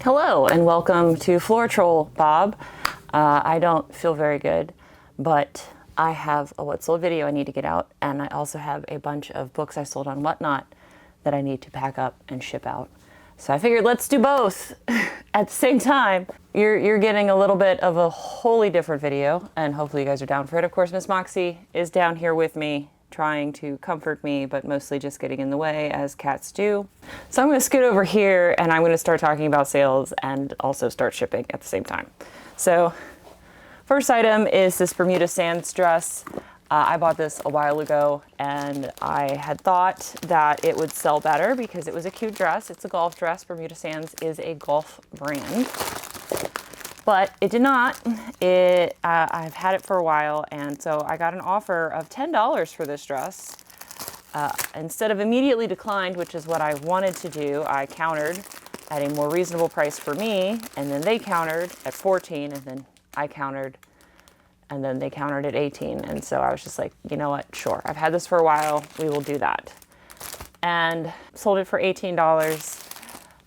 Hello and welcome to Floor Troll Bob. I don't feel very good, but I have a what sold video I need to get out, and I also have a bunch of books I sold on Whatnot that I need to pack up and ship out. So I figured let's do both at the same time. You're getting a little bit of a wholly different video, and hopefully you guys are down for it. Of course, Miss Moxie is down here with me, trying to comfort me, but mostly just getting in the way, as cats do. So I'm going to scoot over here and I'm going to start talking about sales and also start shipping at the same time. So first item is this Bermuda Sands dress. I bought this a while ago and I had thought that it would sell better because it was a cute dress. It's a golf dress. Bermuda Sands is a golf brand. But it did not. I've had it for a while, and so I got an offer of $10 for this dress. Instead of immediately declined, which is what I wanted to do, I countered at a more reasonable price for me, and then they countered at 14, and then I countered, and then they countered at 18. And so I was just like, you know what, sure. I've had this for a while, we will do that. And sold it for $18.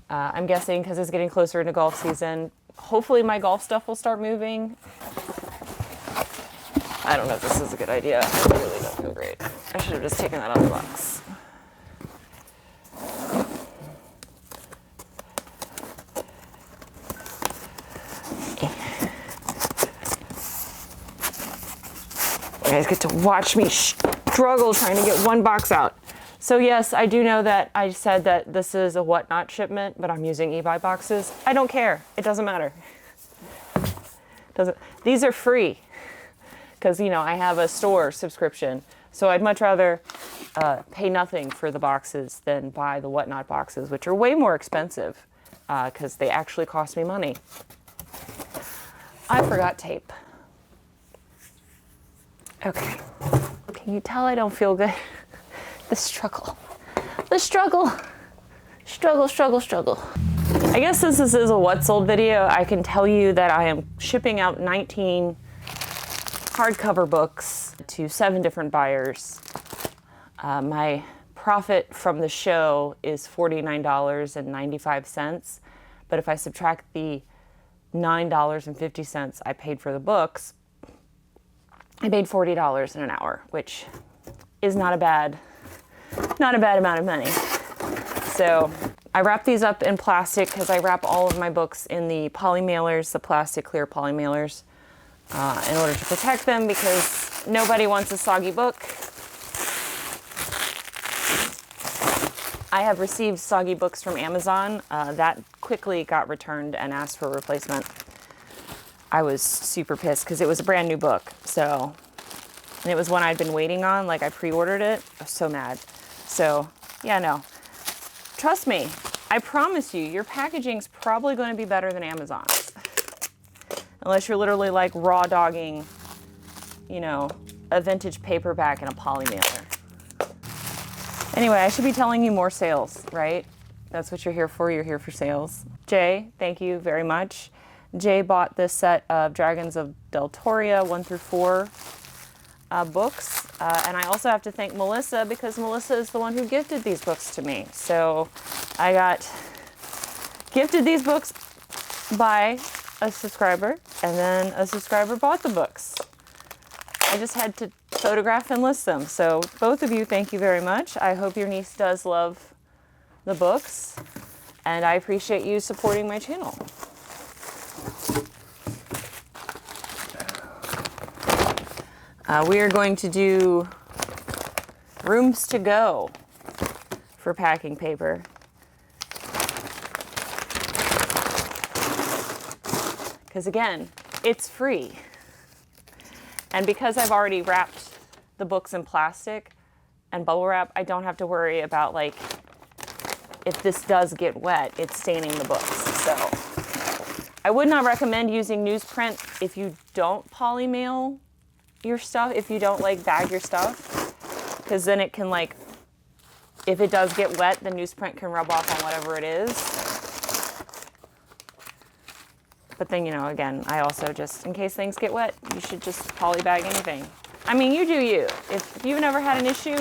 I'm guessing because it's getting closer into golf season. Hopefully my golf stuff will start moving. I don't know if this is a good idea. I really don't feel great. I should have just taken that out of the box. You guys get to watch me struggle trying to get one box out. So yes, I do know that I said that this is a Whatnot shipment, but I'm using eBay boxes. I don't care. It doesn't matter. These are free because, you know, I have a store subscription. So I'd much rather pay nothing for the boxes than buy the Whatnot boxes, which are way more expensive because they actually cost me money. I forgot tape. Okay. Can you tell I don't feel good? The struggle. Struggle. I guess since this is a what sold video, I can tell you that I am shipping out 19 hardcover books to 7 different buyers. My profit from the show is $49.95, but if I subtract the $9.50 I paid for the books, I made $40 in an hour, which is not a bad amount of money. So I wrap these up in plastic because I wrap all of my books in the poly mailers, the plastic clear poly mailers, in order to protect them because nobody wants a soggy book. I have received soggy books from Amazon. That quickly got returned and asked for a replacement. I was super pissed because it was a brand new book. So, and it was one I'd been waiting on, like I pre-ordered it. I was so mad. So yeah, no, trust me, I promise you, your packaging's probably going to be better than Amazon's. Unless you're literally like raw dogging, you know, a vintage paperback and a poly mailer. Anyway, I should be telling you more sales, right? That's what you're here for. You're here for sales. Jay, thank you very much. Jay bought this set of Dragons of Deltoria 1 through 4 books. And I also have to thank Melissa because Melissa is the one who gifted these books to me. So I got gifted these books by a subscriber, and then a subscriber bought the books. I just had to photograph and list them. So both of you, thank you very much. I hope your niece does love the books, and I appreciate you supporting my channel. We are going to do rooms to go for packing paper. Because again, it's free. And because I've already wrapped the books in plastic and bubble wrap, I don't have to worry about, like, if this does get wet, it's staining the books. So I would not recommend using newsprint if you don't poly mail your stuff, if you don't like bag your stuff, because then it can, like, if it does get wet, the newsprint can rub off on whatever it is. But then, you know, again, I also just, in case things get wet, you should just poly bag anything. I mean, you do you. If you've never had an issue,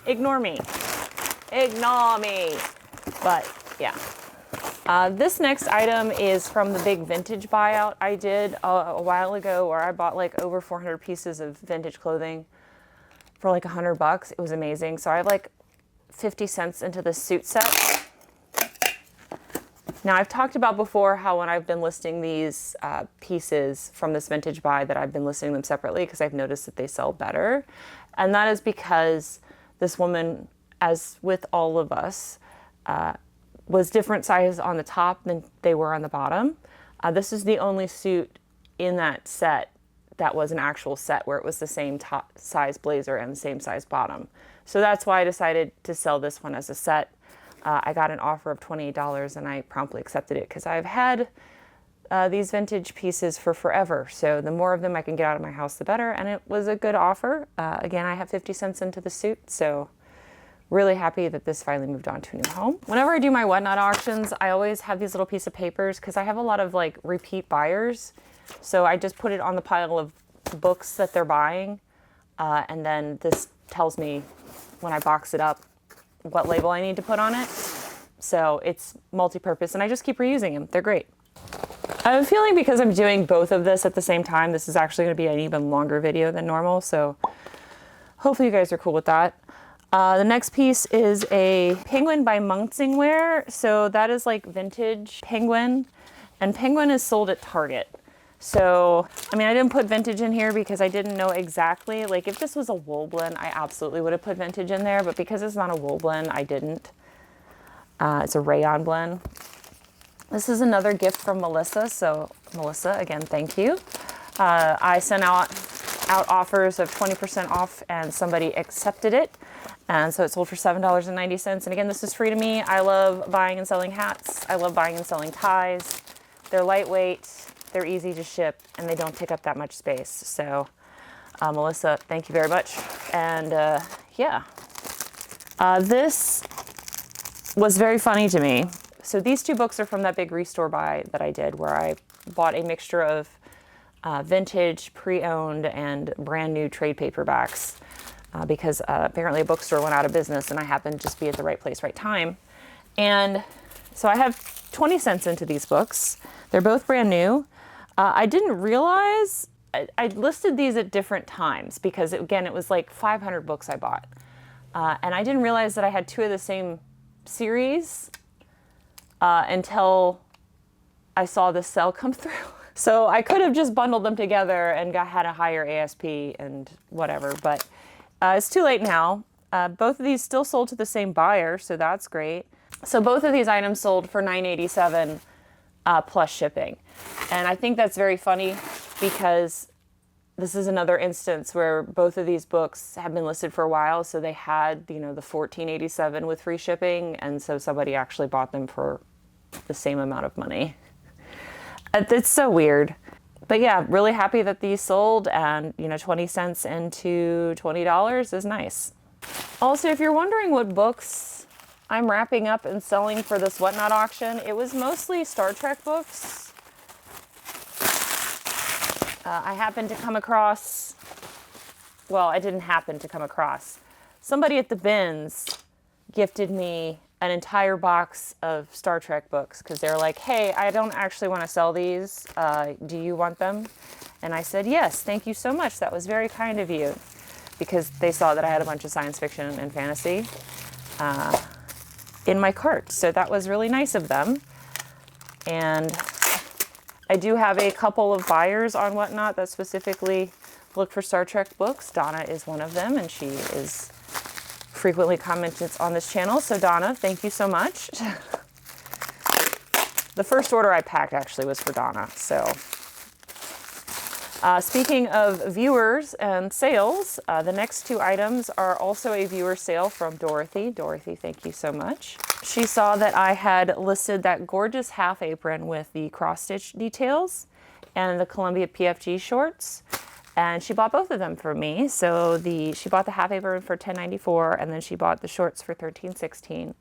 ignore me. Ignore me. But yeah. This next item is from the big vintage buyout I did a while ago, where I bought like over 400 pieces of vintage clothing for like $100. It was amazing. So I have like 50 cents into this suit set. Now, I've talked about before how when I've been listing these pieces from this vintage buy that I've been listing them separately because I've noticed that they sell better. And that is because this woman, as with all of us, was different size on the top than they were on the bottom. This is the only suit in that set that was an actual set where it was the same top size blazer and the same size bottom. So that's why I decided to sell this one as a set. I got an offer of $28 and I promptly accepted it because I've had these vintage pieces for forever. So the more of them I can get out of my house, the better. And it was a good offer. Again, I have 50 cents into the suit, so really happy that this finally moved on to a new home. Whenever I do my whatnot auctions, I always have these little piece of papers because I have a lot of like repeat buyers. So I just put it on the pile of books that they're buying. And then this tells me when I box it up what label I need to put on it. So it's multi-purpose and I just keep reusing them. They're great. I have a feeling because I'm doing both of this at the same time, this is actually going to be an even longer video than normal. So hopefully you guys are cool with that. The next piece is a Penguin by Munsingwear. So that is like vintage Penguin, and Penguin is sold at Target. So, I mean, I didn't put vintage in here because I didn't know exactly. Like, if this was a wool blend, I absolutely would have put vintage in there. But because it's not a wool blend, I didn't. It's a rayon blend. This is another gift from Melissa. So, Melissa, again, thank you. I sent out offers of 20% off, and somebody accepted it. And so it sold for $7.90. And again, this is free to me. I love buying and selling hats. I love buying and selling ties. They're lightweight. They're easy to ship, and they don't take up that much space. So, Melissa, thank you very much. And yeah, this was very funny to me. So these two books are from that big restore buy that I did, where I bought a mixture of vintage, pre-owned, and brand new trade paperbacks because apparently a bookstore went out of business, and I happened to just be at the right place, right time. And so I have 20 cents into these books. They're both brand new. I didn't realize, I listed these at different times because, again, it was like 500 books I bought. And I didn't realize that I had two of the same series until I saw this sale come through. So I could have just bundled them together and had a higher ASP and whatever, but it's too late now. Both of these still sold to the same buyer, so that's great. So both of these items sold for $9.87 plus shipping. And I think that's very funny because this is another instance where both of these books have been listed for a while. So they had, you know, the $14.87 with free shipping. And so somebody actually bought them for the same amount of money. It's so weird. But yeah, really happy that these sold, and, you know, 20 cents into $20 is nice. Also, if you're wondering what books I'm wrapping up and selling for this whatnot auction, it was mostly Star Trek books. I happened to come across, well, I didn't happen to come across. Somebody at the bins gifted me an entire box of Star Trek books because they're like, hey, I don't actually want to sell these. Do you want them? And I said, yes, thank you so much. That was very kind of you, because they saw that I had a bunch of science fiction and fantasy in my cart. So that was really nice of them. And I do have a couple of buyers on Whatnot that specifically look for Star Trek books. Donna is one of them, and she is frequently commented on this channel. So Donna, thank you so much. The first order I packed actually was for Donna. So speaking of viewers and sales, the next two items are also a viewer sale from Dorothy. Dorothy, thank you so much. She saw that I had listed that gorgeous half apron with the cross-stitch details and the Columbia PFG shorts, and she bought both of them for me. So she bought the half apron for $10.94, and then she bought the shorts for $13.16.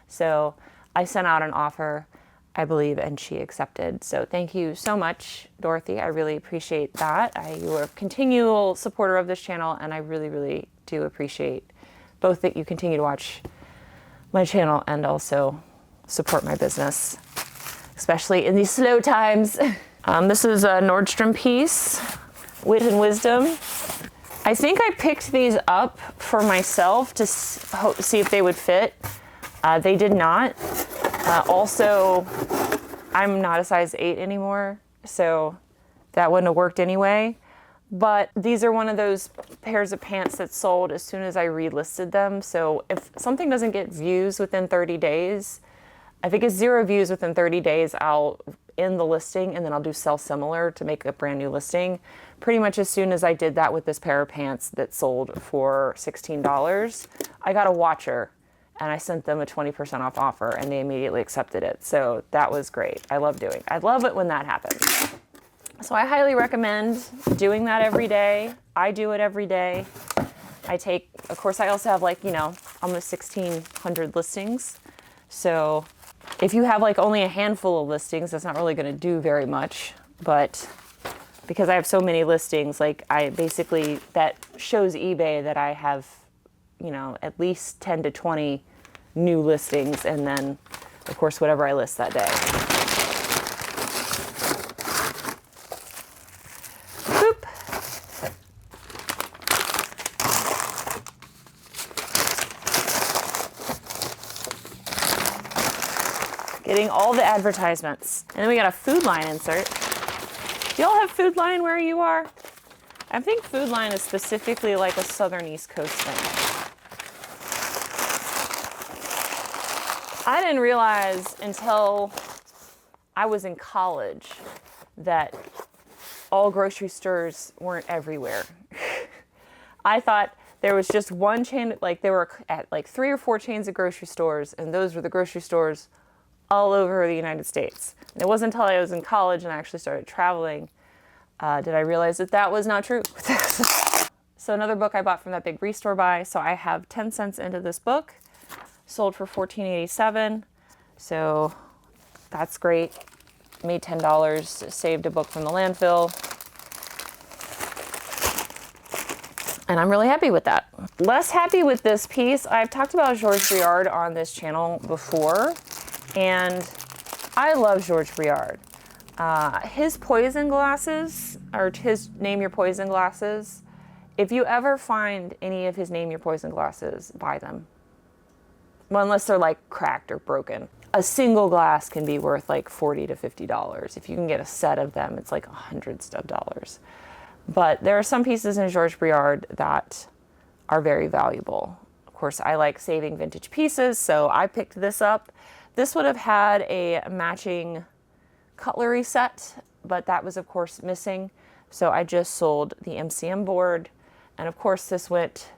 So I sent out an offer, I believe, and she accepted. So thank you so much, Dorothy. I really appreciate that. You are a continual supporter of this channel, and I really, really do appreciate both that you continue to watch my channel and also support my business. especially in these slow times. This is a Nordstrom piece, Wit and Wisdom. I think I picked these up for myself to see if they would fit. They did not. Also, I'm not a size 8 anymore, so that wouldn't have worked anyway. But these are one of those pairs of pants that sold as soon as I relisted them. So if something doesn't get views within 30 days, if it gets 0 views within 30 days, I'll end the listing and then I'll do sell similar to make a brand new listing. Pretty much as soon as I did that with this pair of pants that sold for $16, I got a watcher and I sent them a 20% off offer and they immediately accepted it. So that was great. I love it when that happens. So I highly recommend doing that every day. I do it every day. Of course, I also have like, almost 1,600 listings. So if you have like only a handful of listings, that's not really going to do very much. But because I have so many listings, like that shows eBay that I have, at least 10 to 20 new listings. And then of course, whatever I list that day. Boop. Getting all the advertisements. And then we got a Food Line insert. Do y'all have Food Line where you are? I think Food Line is specifically like a Southern East Coast thing. I didn't realize until I was in college that all grocery stores weren't everywhere. I thought there was just one chain, like there were at like 3 or 4 chains of grocery stores, and those were the grocery stores all over the United States. And it wasn't until I was in college and I actually started traveling did I realize that that was not true. So another book I bought from that big restore buy. So I have 10 cents into this book, sold for $14.87. So that's great. Made $10, saved a book from the landfill. And I'm really happy with that. Less happy with this piece. I've talked about Georges Briard on this channel before, and I love Georges Briard. His poison glasses, or his Name Your Poison glasses, if you ever find any of his Name Your Poison glasses, buy them. Well, unless they're like cracked or broken. A single glass can be worth like $40 to $50. If you can get a set of them, it's like hundreds of dollars. But there are some pieces in Georges Briard that are very valuable. Of course, I like saving vintage pieces, so I picked this up. This would have had a matching cutlery set, but that was of course missing. So I just sold the MCM board. And of course this went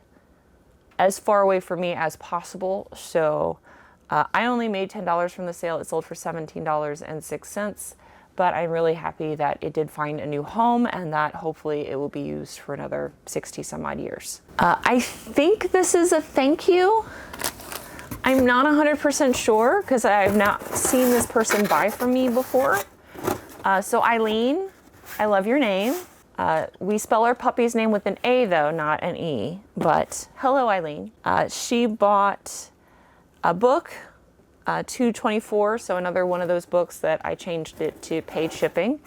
as far away from me as possible. So I only made $10 from the sale. It sold for $17.06, but I'm really happy that it did find a new home and that hopefully it will be used for another 60 some odd years. I think this is a thank you. I'm not 100% sure because I've not seen this person buy from me before. So Eileen, I love your name. We spell our puppy's name with an A though, not an E, but hello Eileen. She bought a book, 224, so another one of those books that I changed it to paid shipping.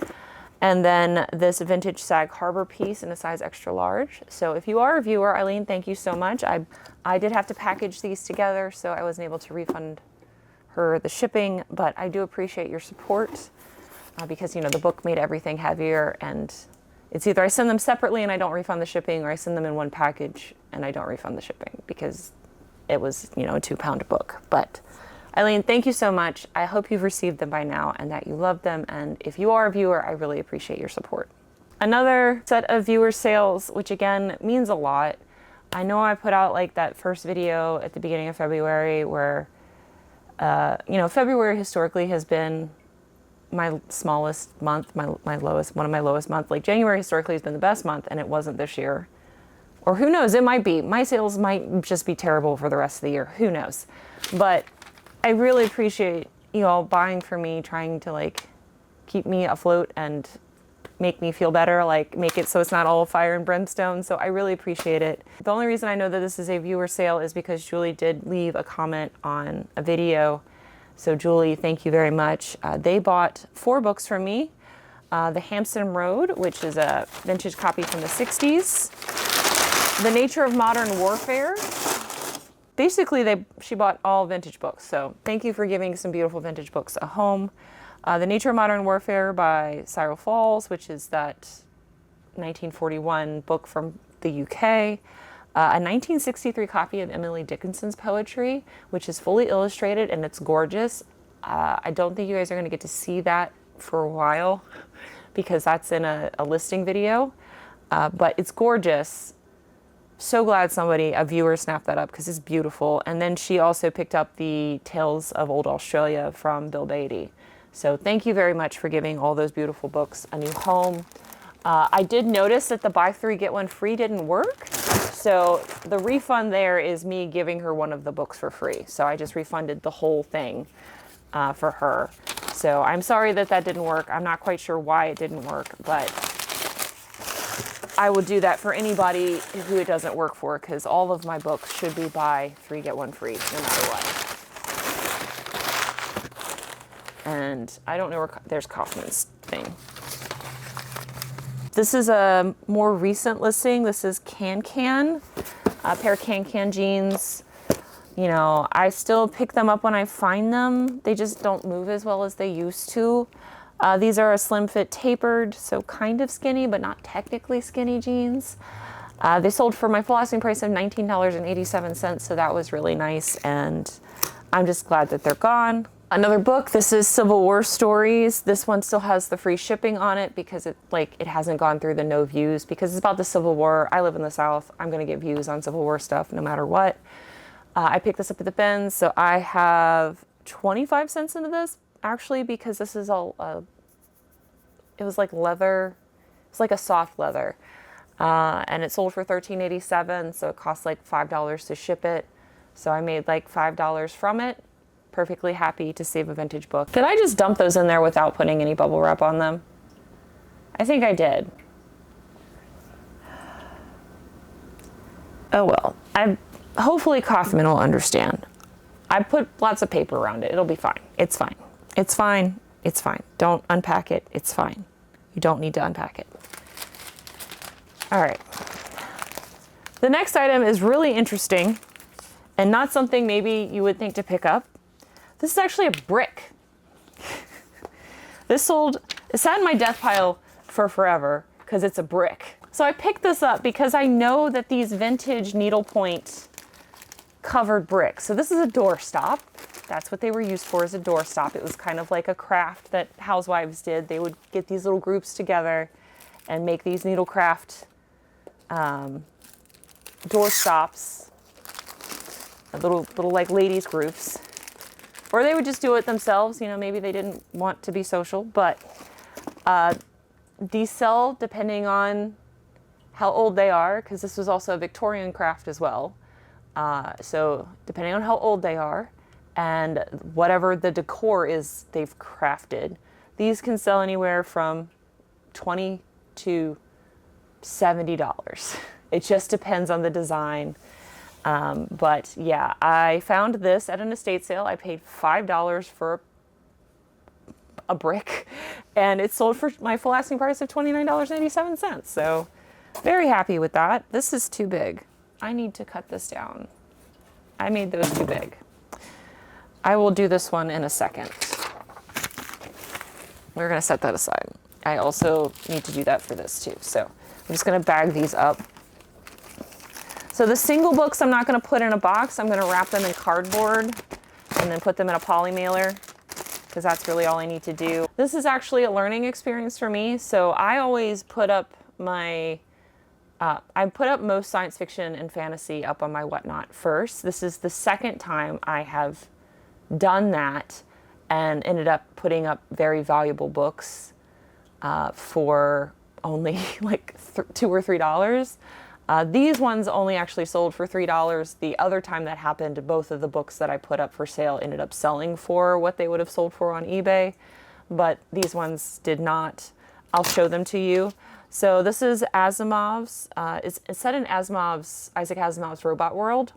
And then this vintage Sag Harbor piece in a size extra large. So if you are a viewer, Eileen, thank you so much. I did have to package these together, so I wasn't able to refund her the shipping, but I do appreciate your support because, the book made everything heavier, and it's either I send them separately and I don't refund the shipping, or I send them in one package and I don't refund the shipping because it was, a 2-pound book. But Eileen, thank you so much. I hope you've received them by now and that you love them. And if you are a viewer, I really appreciate your support. Another set of viewer sales, which again means a lot. I know I put out like that first video at the beginning of February where, February historically has been my smallest month, one of my lowest months. Like January historically has been the best month and it wasn't this year. Or who knows, it might be. My sales might just be terrible for the rest of the year. Who knows? But I really appreciate you all buying for me, trying to like keep me afloat and make me feel better, like make it so it's not all fire and brimstone. So I really appreciate it. The only reason I know that this is a viewer sale is because Julie did leave a comment on a video So Julie, thank you very much. They bought 4 books from me. The Hampton Road, which is a vintage copy from the 60s. The Nature of Modern Warfare. Basically, she bought all vintage books. So thank you for giving some beautiful vintage books a home. The Nature of Modern Warfare by Cyril Falls, which is that 1941 book from the UK. A 1963 copy of Emily Dickinson's poetry, which is fully illustrated and it's gorgeous. I don't think you guys are going to get to see that for a while because that's in a listing video, but it's gorgeous. So glad a viewer snapped that up because it's beautiful. And then she also picked up the Tales of Old Australia from Bill Beatty. So thank you very much for giving all those beautiful books a new home. I did notice that the buy 3 get 1 free didn't work. So the refund there is me giving her one of the books for free. So I just refunded the whole thing for her. So I'm sorry that didn't work. I'm not quite sure why it didn't work, but I will do that for anybody who it doesn't work for because all of my books should be buy 3 get 1 free no matter what. And I don't know where there's Kothman's thing. This is a more recent listing. This is Can, a pair of Can jeans. You know, I still pick them up when I find them. They just don't move as well as they used to. These are a slim fit tapered, so kind of skinny, but not technically skinny jeans. They sold for my full asking price of $19.87, so that was really nice, and I'm just glad that they're gone. Another book, this is Civil War Stories. This one still has the free shipping on it because it hasn't gone through the no views because it's about the Civil War. I live in the South. I'm gonna get views on Civil War stuff no matter what. I picked this up at the bins, so I have 25 cents into this actually because this is all, it was like leather. It's like a soft leather. And it sold for $13.87, so it cost like $5 to ship it. So I made like $5 from it. Perfectly happy to save a vintage book. Did I just dump those in there without putting any bubble wrap on them? I think I did. Oh well. Hopefully Kothman will understand. I put lots of paper around it. It'll be fine. It's fine. It's fine. It's fine. Don't unpack it. It's fine. You don't need to unpack it. All right. The next item is really interesting and not something maybe you would think to pick up. This is actually a brick. It sat in my death pile for forever because it's a brick. So I picked this up because I know that these vintage needlepoint covered bricks. So this is a doorstop. That's what they were used for, as a doorstop. It was kind of like a craft that housewives did. They would get these little groups together and make these needlecraft doorstops, little like ladies groups. Or they would just do it themselves. You know, maybe they didn't want to be social, but these sell depending on how old they are, because this was also a Victorian craft as well. So depending on how old they are and whatever the decor is they've crafted, these can sell anywhere from $20 to $70. It just depends on the design. But yeah, I found this at an estate sale. I paid $5 for a brick and it sold for my full asking price of $29.87. So very happy with that. This is too big. I need to cut this down. I made those too big. I will do this one in a second. We're gonna set that aside. I also need to do that for this too. So I'm just gonna bag these up. So the single books I'm not going to put in a box. I'm going to wrap them in cardboard and then put them in a poly mailer because that's really all I need to do. This is actually a learning experience for me. So I always put up I put up most science fiction and fantasy up on my Whatnot first. This is the second time I have done that and ended up putting up very valuable books for only like $2 or $3. These ones only actually sold for $3. The other time that happened, both of the books that I put up for sale ended up selling for what they would have sold for on eBay, but these ones did not. I'll show them to you. So this is Asimov's, it's set in Isaac Asimov's robot world.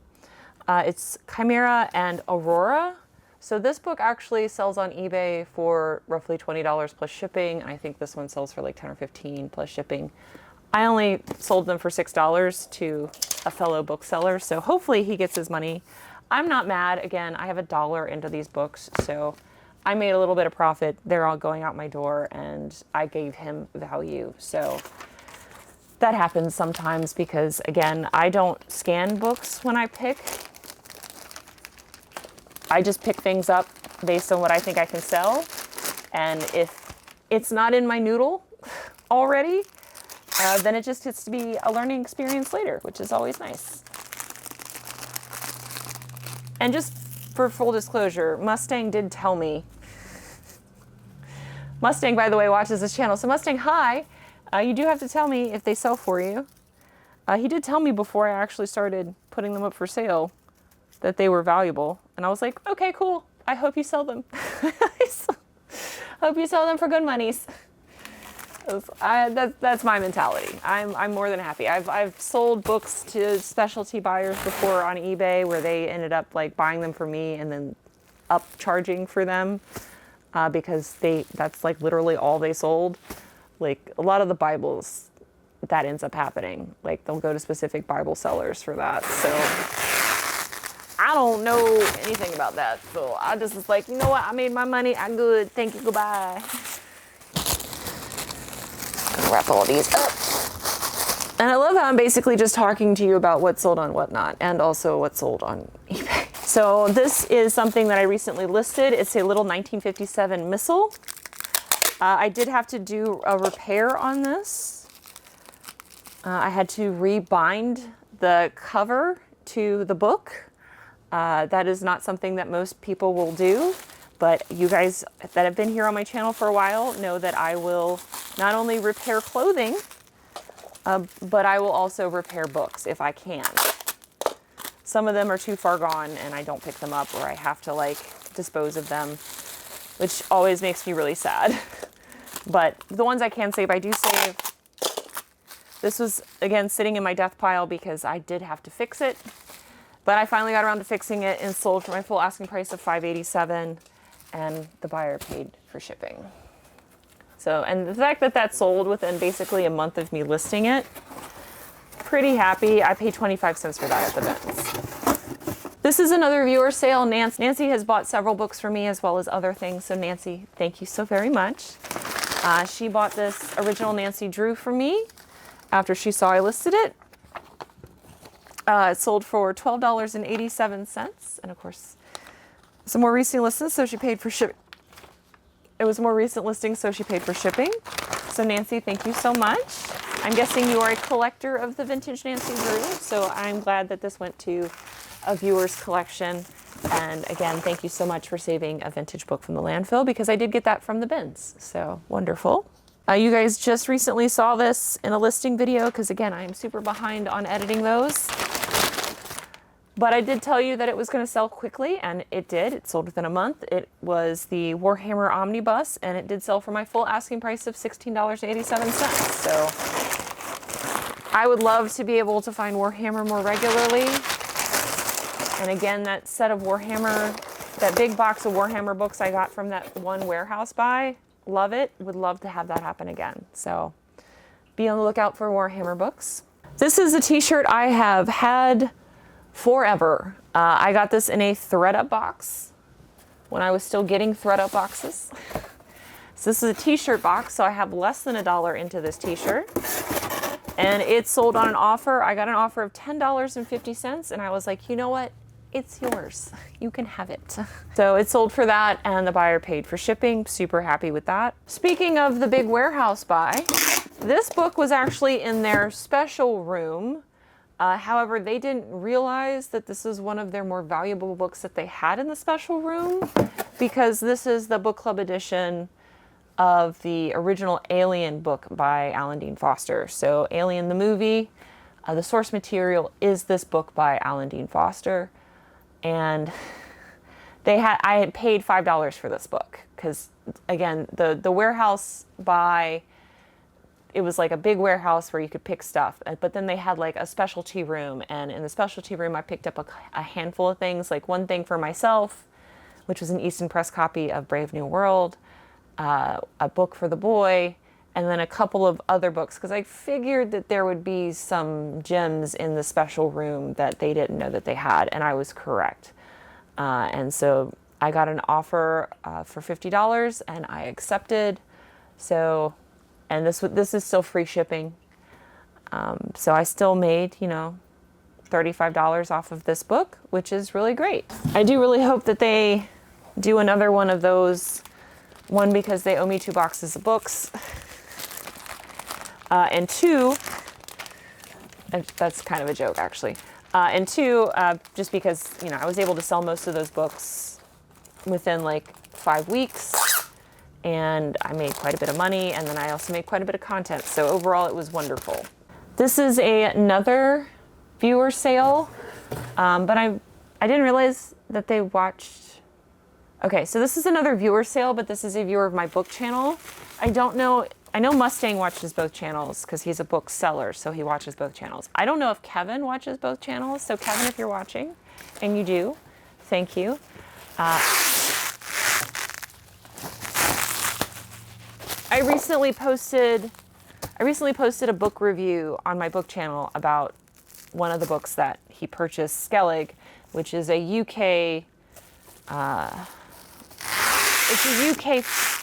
It's Chimera and Aurora. So this book actually sells on eBay for roughly $20 plus shipping. I think this one sells for like 10 or 15 plus shipping. I only sold them for $6 to a fellow bookseller, so hopefully he gets his money. I'm not mad. Again, I have $1 into these books, so I made a little bit of profit. They're all going out my door, and I gave him value. So that happens sometimes because, again, I don't scan books when I pick. I just pick things up based on what I think I can sell. And if it's not in my noodle already, then it just gets to be a learning experience later, which is always nice. And just for full disclosure, Mustang did tell me. Mustang, by the way, watches this channel. So Mustang, hi. You do have to tell me if they sell for you. He did tell me before I actually started putting them up for sale that they were valuable. And I was like, okay, cool. I hope you sell them. Hope you sell them for good monies. That's my mentality. I'm more than happy. I've sold books to specialty buyers before on eBay where they ended up like buying them for me and then upcharging for them because that's like literally all they sold. Like a lot of the Bibles, that ends up happening. Like they'll go to specific Bible sellers for that. So I don't know anything about that. So I just was like, you know what? I made my money. I'm good. Thank you. Goodbye. Wrap all these up. And I love how I'm basically just talking to you about what's sold on Whatnot and also what's sold on eBay. So this is something that I recently listed. It's a little 1957 missile. I did have to do a repair on this. I had to rebind the cover to the book. That is not something that most people will do. But you guys that have been here on my channel for a while know that I will not only repair clothing, but I will also repair books if I can. Some of them are too far gone and I don't pick them up, or I have to like dispose of them, which always makes me really sad. But the ones I can save, I do save. This was, again, sitting in my death pile because I did have to fix it. But I finally got around to fixing it and sold for my full asking price of $587. And the buyer paid for shipping. So, and the fact that that sold within basically a month of me listing it, pretty happy. I paid 25 cents for that at the bins. This is another viewer sale. Nancy has bought several books for me as well as other things. So Nancy, thank you so very much. She bought this original Nancy Drew for me after she saw I listed it. It sold for $12.87. And of course, some more recent listings, so she paid for shipping. It was a more recent listing, so she paid for shipping. So Nancy, thank you so much. I'm guessing you are a collector of the vintage Nancy Drew, so I'm glad that this went to a viewer's collection. And again, thank you so much for saving a vintage book from the landfill, because I did get that from the bins. So wonderful. You guys just recently saw this in a listing video, because again, I am super behind on editing those. But I did tell you that it was going to sell quickly, and it did. It sold within a month. It was the Warhammer Omnibus, and it did sell for my full asking price of $16.87. So I would love to be able to find Warhammer more regularly. And again, that set of Warhammer, that big box of Warhammer books I got from that one warehouse buy, love it. Would love to have that happen again. So be on the lookout for Warhammer books. This is a t-shirt I have had forever. I got this in a ThredUp box when I was still getting ThredUp boxes. So this is a t-shirt box, so I have less than $1 into this t-shirt. And it sold on an offer. I got an offer of $10.50, and I was like, you know what? It's yours. You can have it. So it sold for that, and the buyer paid for shipping. Super happy with that. Speaking of the big warehouse buy, this book was actually in their special room. However, they didn't realize that this is one of their more valuable books that they had in the special room, because this is the book club edition of the original Alien book by Alan Dean Foster. So Alien the movie, the source material is this book by Alan Dean Foster. And I had paid $5 for this book because, again, the warehouse buy, it was like a big warehouse where you could pick stuff, but then they had like a specialty room, and in the specialty room I picked up a handful of things, like one thing for myself, which was an Easton Press copy of Brave New World, a book for the boy, and then a couple of other books, because I figured that there would be some gems in the special room that they didn't know that they had, and I was correct. And so I got an offer for $50, and I accepted. So, and this is still free shipping. So I still made, you know, $35 off of this book, which is really great. I do really hope that they do another one of those. One, because they owe me 2 boxes of books. And 2, and that's kind of a joke actually. And 2, just because, you know, I was able to sell most of those books within like 5 weeks, and I made quite a bit of money, and then I also made quite a bit of content. So overall, it was wonderful. This is another viewer sale, but I didn't realize that they watched. Okay, so this is another viewer sale, but this is a viewer of my book channel. I don't know. I know Mustang watches both channels because he's a book seller, so he watches both channels. I don't know if Kevin watches both channels. So Kevin, if you're watching, and you do, thank you. I recently posted a book review on my book channel about one of the books that he purchased, Skellig, which is a UK.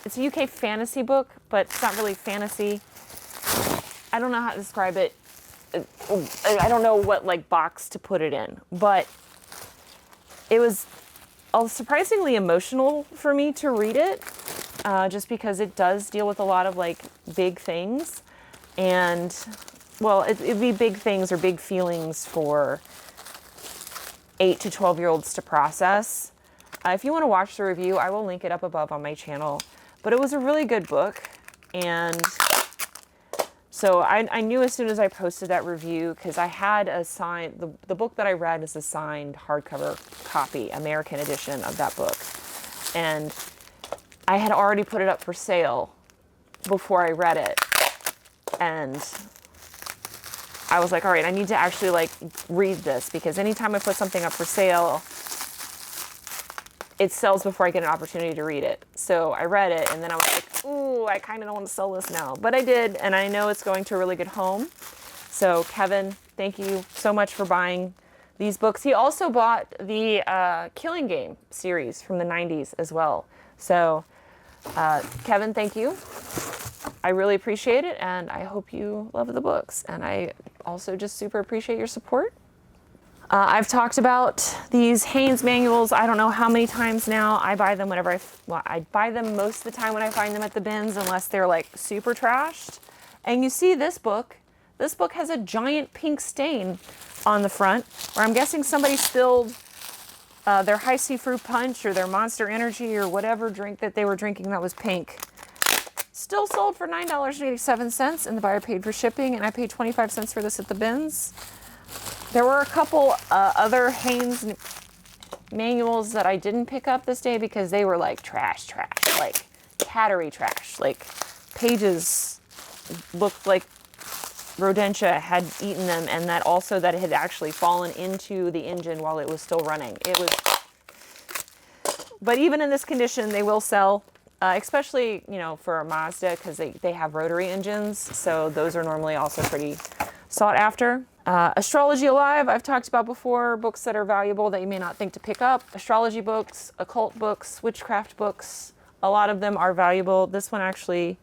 It's a UK fantasy book, but it's not really fantasy. I don't know how to describe it. I don't know what like box to put it in, but it was surprisingly emotional for me to read it, just because it does deal with a lot of like big things, and well, it'd be big things or big feelings for 8 to 12-year-olds to process. If you want to watch the review, I will link it up above on my channel. But it was a really good book, and so I knew as soon as I posted that review, because I had a signed, the book that I read is a signed hardcover copy, American edition of that book. And I had already put it up for sale before I read it. And I was like, all right, I need to actually like read this, because anytime I put something up for sale, it sells before I get an opportunity to read it. So I read it, and then I was like, ooh, I kind of don't want to sell this now. But I did, and I know it's going to a really good home. So Kevin, thank you so much for buying these books. He also bought the Killing Game series from the 90s as well. So Kevin, thank you. I really appreciate it, and I hope you love the books. And I also just super appreciate your support. I've talked about these Haynes manuals, I don't know how many times now. I buy them whenever I buy them most of the time when I find them at the bins, unless they're like super trashed. And you see this book has a giant pink stain on the front, where I'm guessing somebody spilled their High C Fruit Punch or their Monster Energy or whatever drink that they were drinking that was pink. Still sold for $9.87, and the buyer paid for shipping, and I paid 25 cents for this at the bins. There were a couple other Haynes manuals that I didn't pick up this day because they were like trash, like cattery trash. Like pages looked like rodentia had eaten them, and that also that it had actually fallen into the engine while it was still running. But even in this condition, they will sell, especially, you know, for a Mazda, because they have rotary engines. So those are normally also pretty sought after. Astrology Alive, I've talked about before, books that are valuable that you may not think to pick up. Astrology books, occult books, witchcraft books, a lot of them are valuable. This one actually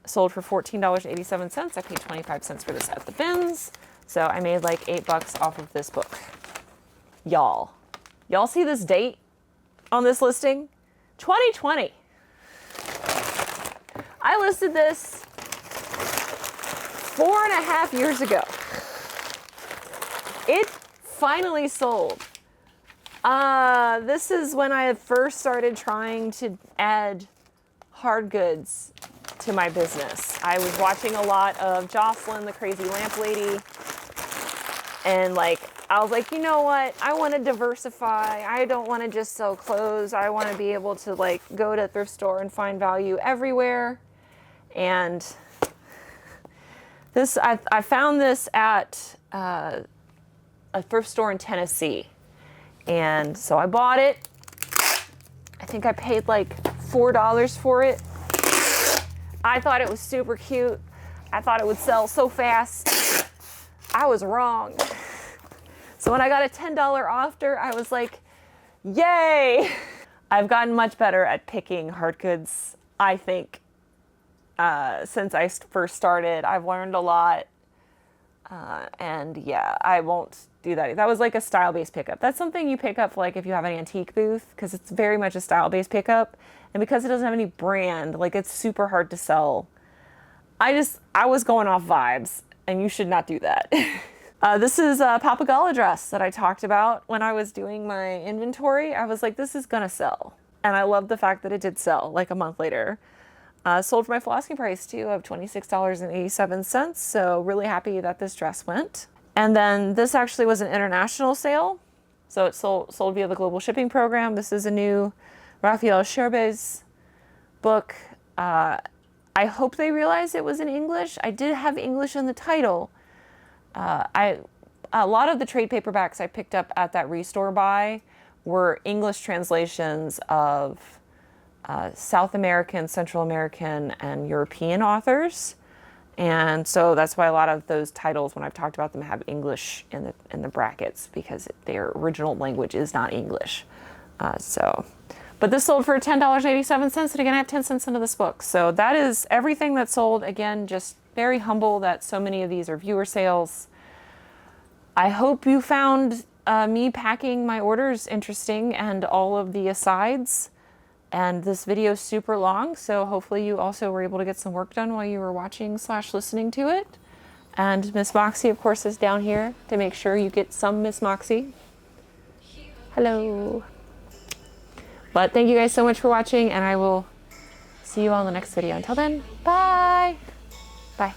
sold for $14.87. I paid 25 cents for this at the bins. So I made like $8 off of this book. Y'all see this date on this listing? 2020. I listed this 4.5 years ago. It finally sold. This is when I had first started trying to add hard goods to my business. I was watching a lot of Jocelyn, the Crazy Lamp Lady, and like, I was like, you know what? I want to diversify. I don't want to just sell clothes. I want to be able to like go to a thrift store and find value everywhere. And this, I found this at a thrift store in Tennessee. And so I bought it, I think I paid like $4 for it. I thought it was super cute. I thought it would sell so fast. I was wrong. So when I got a $10 offer, I was like, yay! I've gotten much better at picking hard goods, I think, since I first started. I've learned a lot. And yeah, I won't do that. That was like a style-based pickup. That's something you pick up like if you have an antique booth, because it's very much a style-based pickup. And because it doesn't have any brand, like it's super hard to sell. I was going off vibes, and you should not do that. This is a Papagala dress that I talked about when I was doing my inventory. I was like, this is gonna sell. And I love the fact that it did sell like a month later. Sold for my full asking price too of $26.87. So really happy that this dress went. And then this actually was an international sale. So it sold via the global shipping program. This is a new Raphael Scherbes book. I hope they realized it was in English. I did have English in the title. A lot of the trade paperbacks I picked up at that restore buy were English translations of South American, Central American, and European authors. And so that's why a lot of those titles, when I've talked about them, have English in the brackets, because their original language is not English. But this sold for $10.87, and again, I have 10 cents into this book. So that is everything that sold. Again, just very humble that so many of these are viewer sales. I hope you found me packing my orders interesting and all of the asides. And this video is super long, so hopefully you also were able to get some work done while you were watching / listening to it. And Miss Moxie, of course, is down here to make sure you get some Miss Moxie. Hello. But thank you guys so much for watching, and I will see you all in the next video. Until then, bye. Bye.